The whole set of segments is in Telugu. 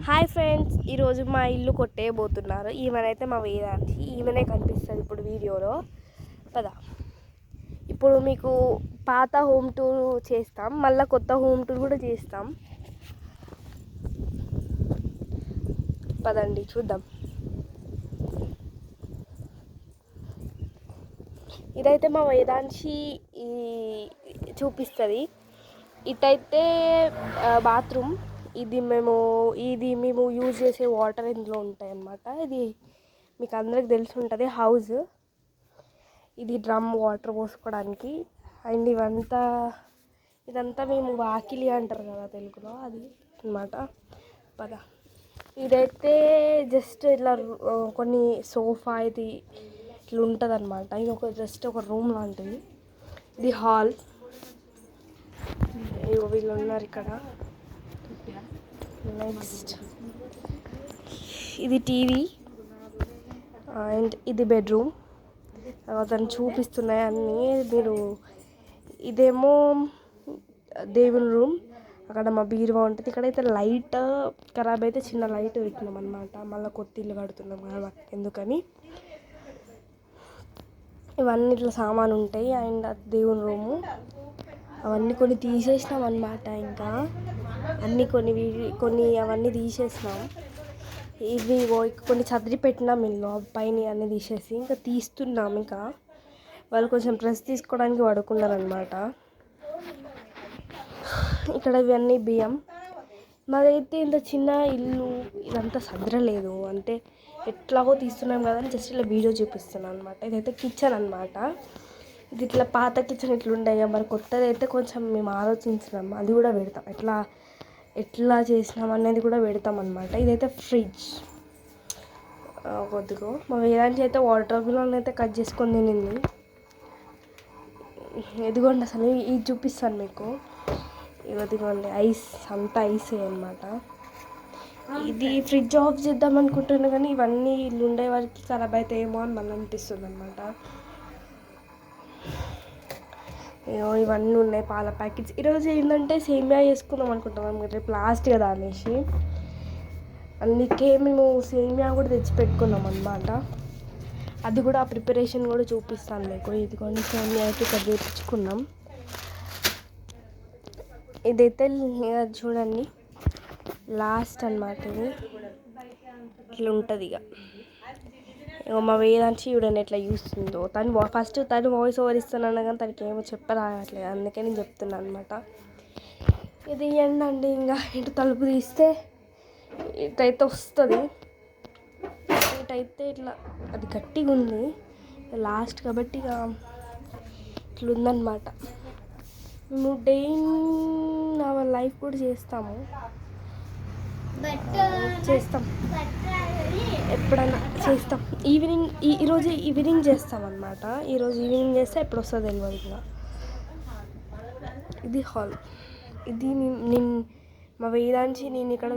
హాయ్ ఫ్రెండ్స్, ఈరోజు మా ఇల్లు కొట్టేయబోతున్నారు. ఈమెనైతే మా వేదాంతి, ఈమెనే కనిపిస్తుంది ఇప్పుడు వీడియోలో. పదా ఇప్పుడు మీకు పాత హోమ్ టూర్ చేస్తాం, మళ్ళీ కొత్త హోమ్ టూర్ కూడా చేస్తాం. పదండి చూద్దాం. ఇదైతే మా వేదాంశి చూపిస్తుంది. ఇటైతే బాత్రూమ్. ఇది మేము యూజ్ చేసే వాటర్ ఇందులో ఉంటాయి అన్నమాట. ఇది మీకు అందరికి తెలిసి ఉంటుంది, హౌస్. ఇది డ్రమ్ వాటర్ పోసుకోవడానికి. అండ్ ఇదంతా మేము వాకిలి అంటారు కదా తెలుగులో, అది అన్నమాట. పద ఇదైతే జస్ట్ ఇట్లా కొన్ని సోఫా ఇది ఇట్లా ఉంటుంది అన్నమాట. ఇది జస్ట్ ఒక రూమ్ లాంటిది. ఇది హాల్. వీళ్ళు ఉన్నారు ఇక్కడ. నెక్స్ట్ ఇది టీవీ అండ్ ఇది బెడ్రూమ్. అతను చూపిస్తున్నాయి అన్నీ మీరు. ఇదేమో దేవుని రూమ్. అక్కడ మా బీరువా ఉంటుంది. ఇక్కడైతే లైట్ ఖరాబ్ అయితే చిన్న లైట్ పెట్టినాం అనమాట. మళ్ళీ కొత్త ఇల్లు కడుతున్నాం కదా ఎందుకని. ఇవన్నీ ఇట్లా సామాను ఉంటాయి. అండ్ దేవుని రూము అవన్నీ కొన్ని తీసేసినాం అనమాట. ఇంకా అన్నీ కొన్ని అవన్నీ తీసేసినాం. ఇవి కొన్ని చదిరి పెట్టినాం ఇల్లు పైన అన్నీ తీసేసి. ఇంకా తీస్తున్నాం. ఇంకా వాళ్ళు కొంచెం డ్రెస్ తీసుకోవడానికి పడుకున్నారనమాట. ఇక్కడ ఇవన్నీ బియ్యం. మాదైతే ఇంత చిన్న ఇల్లు, ఇదంతా సదరలేదు. అంటే ఎట్లాగో తీస్తున్నాం కదా అని జస్ట్ ఇలా వీడియో చూపిస్తున్నాను అనమాట. ఇదైతే కిచెన్ అనమాట. ఇది ఇట్లా పాత కిచెన్ ఇట్లుండే, మరి కొత్తది అయితే కొంచెం మేము ఆలోచించినాం. అది కూడా పెడతాం, ఎట్లా చేసినాం అనేది కూడా పెడతాం అనమాట. ఇదైతే ఫ్రిడ్జ్. కొద్దిగా మా వేదాంతి అయితే వాటర్ మిలన్ అయితే కట్ చేసుకొని తినింది. ఎదిగోండి అసలు ఇది చూపిస్తాను మీకు. ఇదిగోండి ఐస్, అంతా ఐస్ అనమాట. ఇది ఫ్రిడ్జ్ ఆఫ్ చేద్దాం అనుకుంటున్నాను కానీ ఇవన్నీ ఇల్లు ఉండే వారికి ఖరాబ్ అవుతాయేమో అని మళ్ళీ అనిపిస్తుంది అనమాట. ఇవన్నీ ఉన్నాయి పాల ప్యాకెట్స్. ఈరోజు ఏంటంటే సేమియా చేసుకుందాం అనుకుంటున్నాం రేపు లాస్ట్ కదా అనేసి. అందుకే మేము సేమియా కూడా తెచ్చిపెట్టుకున్నాం అనమాట. అది కూడా ఆ ప్రిపరేషన్ కూడా చూపిస్తాను మీకు. ఇదిగోండి సేమియా అయితే ఇక్కడ తెచ్చుకున్నాం. ఇదైతే చూడండి లాస్ట్ అనమాట. ఇది ఇట్లా ఉంటుంది. ఇక మా వేదాంశి చూడండి ఎట్లా చూస్తుందో. ఫస్ట్ తను వాయిస్ ఓవర్ ఇస్తున్నాను కానీ తనకి ఏమో చెప్పరాగట్లేదు, అందుకే నేను చెప్తున్నాను అనమాట. ఇది ఏంటండి, ఇంకా ఇటు తలుపు తీస్తే ఇటైతే వస్తుంది. ఇటైతే ఇట్లా అది గట్టిగా ఉంది లాస్ట్ కాబట్టి ఇక ఇట్లా ఉందన్నమాట. మేము డే ఇన్ అవర్ లైఫ్ కూడా చేస్తాం ఎప్పుడైనా చేస్తాం. ఈరోజు ఈవినింగ్ చేస్తాం అనమాట. ఈరోజు ఈవినింగ్ చేస్తే ఎప్పుడు వస్తుంది తెలియదు. ఇంకా ఇది హాల్. ఇది మా వేదాంశి నేను ఇక్కడ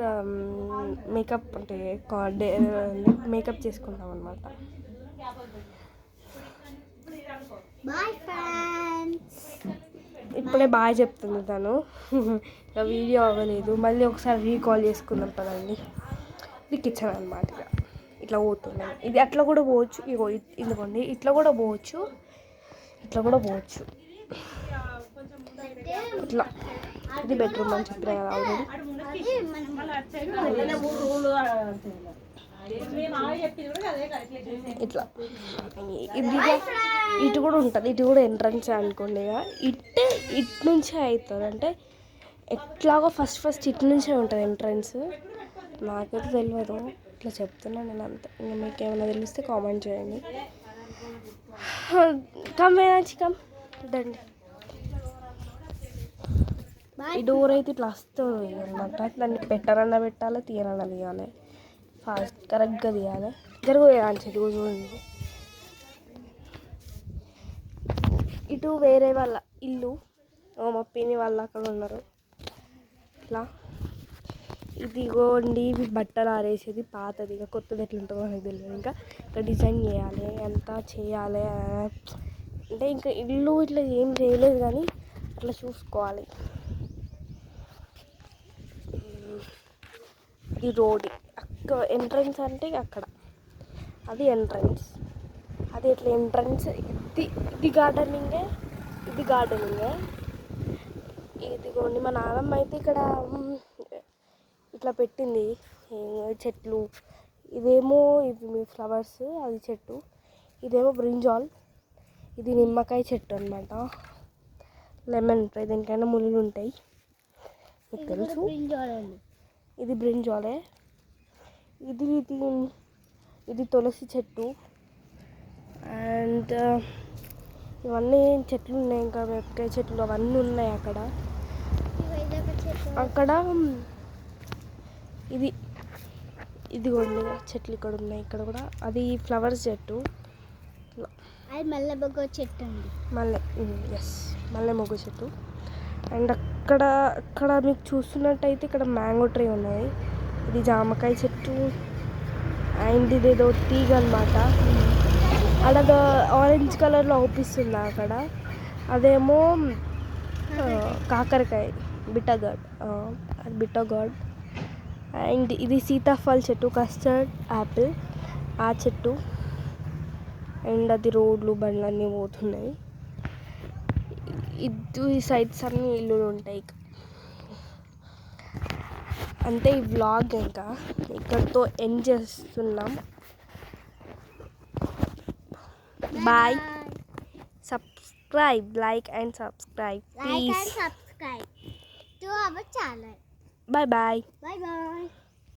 మేకప్ అంటే మేకప్ చేసుకుంటాం అనమాట. ఇప్పుడే బాగా చెప్తుంది తను. వీడియో అవ్వలేదు, మళ్ళీ ఒకసారి రీకాల్ చేసుకుందాం పదండి. ఇది కిచెన్ అనమాట. ఇట్లా పోతున్నాం. ఇది అట్లా కూడా పోవచ్చు. ఇదిగోండి ఇట్లా కూడా పోవచ్చు, ఇట్లా కూడా పోవచ్చు. ఇట్లా ఇది బెడ్రూమ్ అని చెప్పిన కదా ఆల్రెడీ. ఇట్లా ఇది ఇటు కూడా ఉంటుంది. ఇటు కూడా ఎంట్రన్స్ అనుకోండి. ఇటు నుంచే అవుతుంది. అంటే ఎట్లాగో ఫస్ట్ ఇటు నుంచే ఉంటుంది ఎంట్రన్స్. నాకైతే తెలియదు, ఇట్లా చెప్తున్నాను నేను అంతే. ఇంకా మీకు ఏమైనా తెలిస్తే కామెంట్ చేయండి. వేదాంశి దండి. ఈ డోర్ అయితే ఇట్లా వస్తుంది అనమాట. దాన్ని పెట్టాలన్నా పెట్టాలి, తీయాలన్నా తీయాలి. ఫాస్ట్ కరెక్ట్గా తీయాలి. జరుగుతుంది చూడండి. ఇటు వేరే వాళ్ళ ఇల్లు, మా పిన్ని వాళ్ళు అక్కడ ఉన్నారు. ఇట్లా ఇదిగోండి ఇవి బట్టలు ఆరేసేది పాతది. ఇక కొత్తది ఎట్లుంటుందో నాకు తెలియదు. ఇంకా డిజైన్ చేయాలి, అంతా చేయాలి. అంటే ఇంకా ఇల్లు ఇట్లా ఏం చేయలేదు కానీ అట్లా చూసుకోవాలి. ఈ రోడ్ ఎంట్రన్స్ అంటే అక్కడ అది ఎంట్రన్స్. అది ఇట్లా ఎంట్రన్స్. ఇది గార్డెనింగే. ఇదిగోండి మా నాన్నమ్మ అయితే ఇక్కడ ఇట్లా పెట్టింది చెట్లు. ఇదేమో ఇవి ఫ్లవర్స్, అది చెట్టు. ఇదేమో బ్రింజాల్. ఇది నిమ్మకాయ చెట్టు అనమాట. లెమన్ ఉంటాయి, దేనికైనా ముళ్ళు ఉంటాయి, మీకు తెలుసు. ఇది బ్రింజాలే. ఇది ఇది ఇది తులసి చెట్టు. అండ్ ఇవన్నీ చెట్లు ఉన్నాయి, ఇంకా మిరపకాయ చెట్లు అవన్నీ ఉన్నాయి అక్కడ. ఇదిగోండి చెట్లు ఇక్కడ ఉన్నాయి. ఇక్కడ కూడా అది ఫ్లవర్స్ చెట్టు. అది మల్లె మొగ్గ చెట్టు అండి. మల్లె మొగ్గ చెట్టు. అండ్ అక్కడ మీకు చూస్తున్నట్టయితే ఇక్కడ మ్యాంగో ట్రీ ఉన్నాయి. ఇది జామకాయ చెట్టు. అండ్ ఇదేదో తీగ అనమాట. అక్కడ ఆరెంజ్ కలర్లో అవుపిస్తుంది అక్కడ. అదేమో కాకరకాయ, బిట్టగాడ్. అది బిట్టగాడ్. అండ్ ఇది సీతాఫల్ చెట్టు, కస్టర్డ్ యాపిల్ ఆ చెట్టు. అండ్ అది రోడ్లు బండ్లు అన్నీ పోతున్నాయి. ఈ సైడ్స్ అన్నీ ఇల్లులు ఉంటాయి. అంతే ఈ వ్లాగ్ ఇంకా ఇక్కడితో ఎండ్ చేస్తున్నాం. Bye. Subscribe, like and subscribe please. To our channel. Bye bye. Bye bye.